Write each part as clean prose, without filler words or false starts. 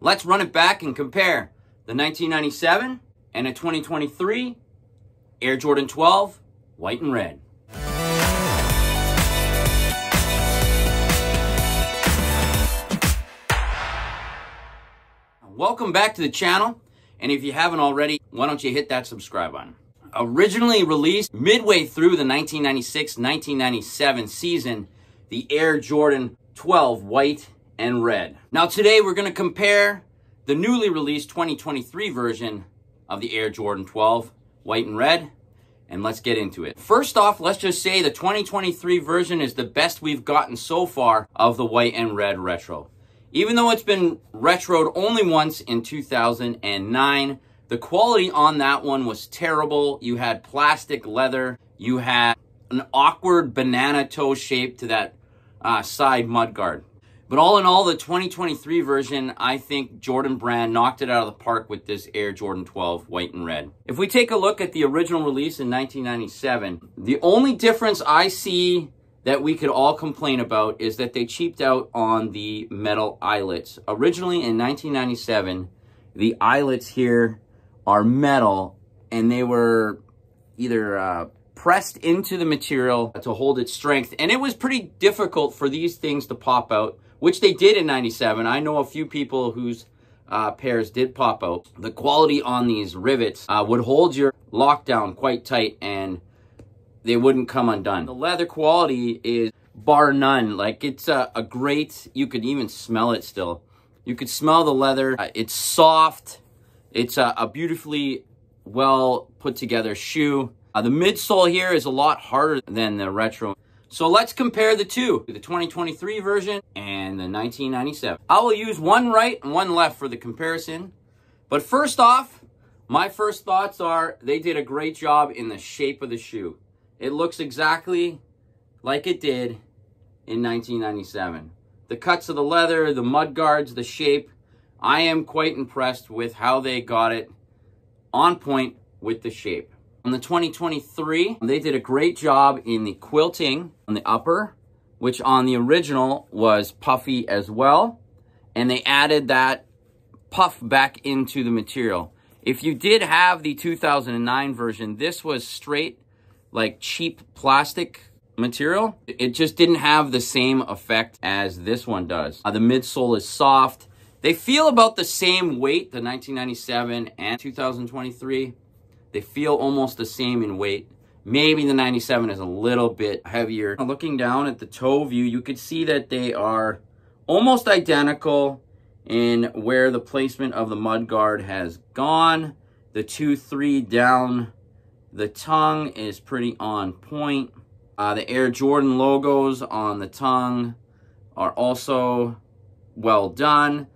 Let's run it back and compare the 1997 and a 2023 Air Jordan 12, white and red. Welcome back to the channel, and if you haven't already, why don't you hit that subscribe button. Originally released midway through the 1996-1997 season, the Air Jordan 12 white and red. Now today we're going to compare the newly released 2023 version of the Air Jordan 12 white and red, and let's get into it. First off, let's just say the 2023 version is the best we've gotten so far of the white and red retro. Even though it's been retroed only once in 2009, the quality on that one was terrible. You had plastic leather. You had an awkward banana toe shape to that side mudguard. But all in all, the 2023 version, I think Jordan Brand knocked it out of the park with this Air Jordan 12 white and red. If we take a look at the original release in 1997, the only difference I see that we could all complain about is that they cheaped out on the metal eyelets. Originally in 1997, the eyelets here are metal, and they were either pressed into the material to hold its strength, and it was pretty difficult for these things to pop out, which they did in 97. I know a few people whose pairs did pop out. The quality on these rivets would hold your lockdown quite tight, and they wouldn't come undone. The leather quality is bar none. Like, it's a great, you could even smell it still. You could smell the leather. It's soft. It's a beautifully well put together shoe. The midsole here is a lot harder than the retro. So let's compare the two, the 2023 version and the 1997. I will use one right and one left for the comparison. But first off, my first thoughts are they did a great job in the shape of the shoe. It looks exactly like it did in 1997. The cuts of the leather, the mud guards, the shape. I am quite impressed with how they got it on point with the shape. On the 2023, they did a great job in the quilting on the upper, which on the original was puffy as well. And they added that puff back into the material. If you did have the 2009 version, this was straight, like cheap plastic material. It just didn't have the same effect as this one does. The midsole is soft. They feel about the same weight, the 1997 and 2023. They feel almost the same in weight. Maybe the 97 is a little bit heavier. Looking down at the toe view, you could see that they are almost identical in where the placement of the mudguard has gone. The 2-3 down the tongue is pretty on point. The Air Jordan logos on the tongue are also well done.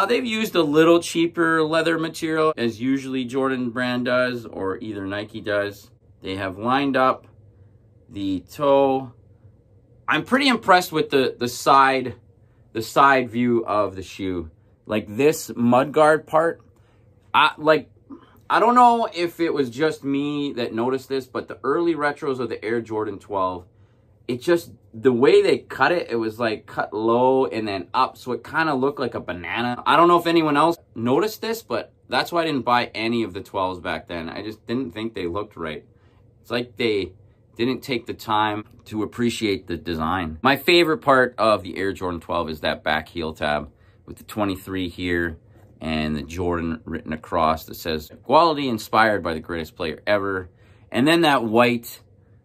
They've used a little cheaper leather material, as usually Jordan Brand does, or either Nike does. They have lined up the toe. I'm pretty impressed with the side view of the shoe. Like this mudguard part, I don't know if it was just me that noticed this, but the early retros of the Air Jordan 12, it just, the way they cut it, it was like cut low and then up, so it kind of looked like a banana. I don't know if anyone else noticed this, but that's why I didn't buy any of the 12s back then. I just didn't think they looked right. It's like they didn't take the time to appreciate the design. My favorite part of the Air Jordan 12 is that back heel tab with the 23 here and the Jordan written across that says quality inspired by the greatest player ever. And then that white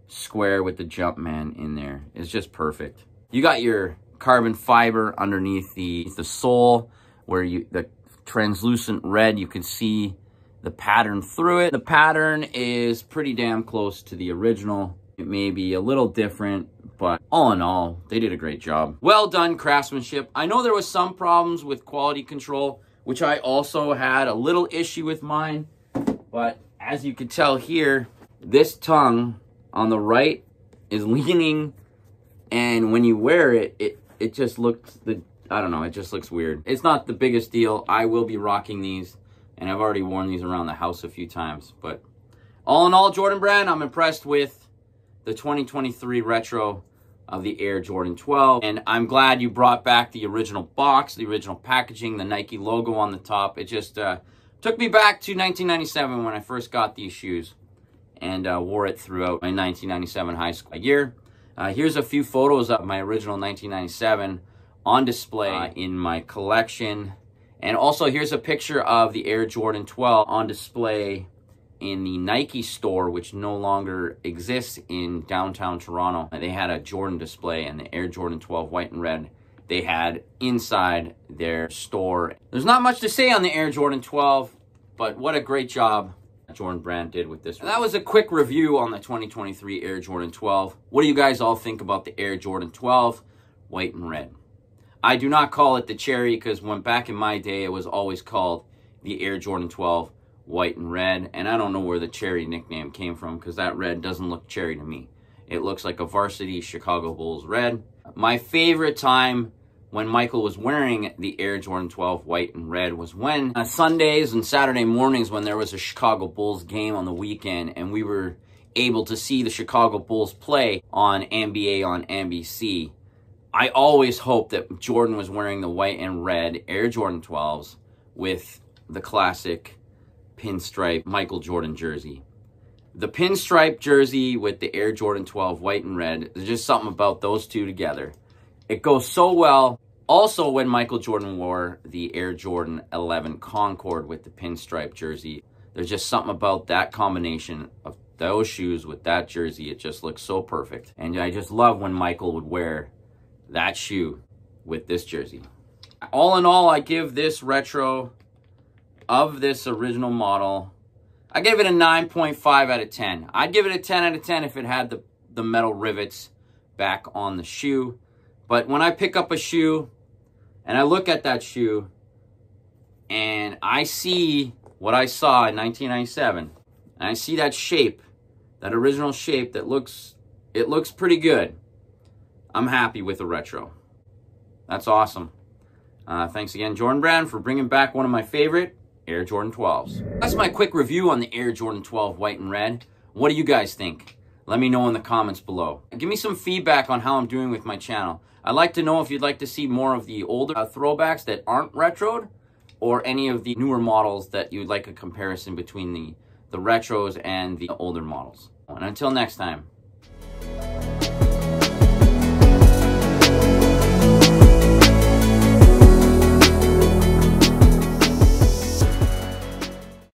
square with the Jumpman in there is just perfect. You got your carbon fiber underneath the sole where the translucent red, you can see the pattern through it. The pattern is pretty damn close to the original. It may be a little different, but all in all, they did a great job. Well done craftsmanship. I know there was some problems with quality control, which I also had a little issue with mine, but as you can tell here, this tongue on the right is leaning, and when you wear it, it just looks, I don't know, it just looks weird. It's not the biggest deal. I will be rocking these, and I've already worn these around the house a few times, but all in all, Jordan Brand, I'm impressed with the 2023 retro of the Air Jordan 12. And I'm glad you brought back the original box, the original packaging, the Nike logo on the top. It just took me back to 1997 when I first got these shoes and wore it throughout my 1997 high school year. Here's a few photos of my original 1997 on display in my collection. And also here's a picture of the Air Jordan 12 on display in the Nike store, which no longer exists in downtown Toronto. They had a Jordan display, and the Air Jordan 12 white and red they had inside their store. There's not much to say on the Air Jordan 12, but what a great job Jordan brand did with this one. And that was a quick review on the 2023 Air Jordan 12. What do you guys all think about the Air Jordan 12 white and red? I do not call it the cherry, because when back in my day it was always called the Air Jordan 12 white and red, and I don't know where the cherry nickname came from, because that red doesn't look cherry to me. It looks like a varsity Chicago Bulls red. My favorite time when Michael was wearing the Air Jordan 12 white and red was when Sundays and Saturday mornings, when there was a Chicago Bulls game on the weekend and we were able to see the Chicago Bulls play on NBA on NBC. I always hoped that Jordan was wearing the white and red Air Jordan 12s with the classic pinstripe Michael Jordan jersey. The pinstripe jersey with the Air Jordan 12 white and red, there's just something about those two together. It goes so well. Also, when Michael Jordan wore the Air Jordan 11 Concord with the pinstripe jersey, there's just something about that combination of those shoes with that jersey. It just looks so perfect. And I just love when Michael would wear that shoe with this jersey. All in all, I give this retro of this original model, I give it a 9.5 out of 10. I'd give it a 10 out of 10 if it had the metal rivets back on the shoe. But when I pick up a shoe and I look at that shoe and I see what I saw in 1997, and I see that shape, that original shape that looks pretty good, I'm happy with the retro. That's awesome. Thanks again, Jordan Brand, for bringing back one of my favorite Air Jordan 12s. That's my quick review on the Air Jordan 12 white and red. What do you guys think? Let me know in the comments below. Give me some feedback on how I'm doing with my channel. I'd like to know if you'd like to see more of the older throwbacks that aren't retroed, or any of the newer models that you'd like a comparison between the retros and the older models. And until next time,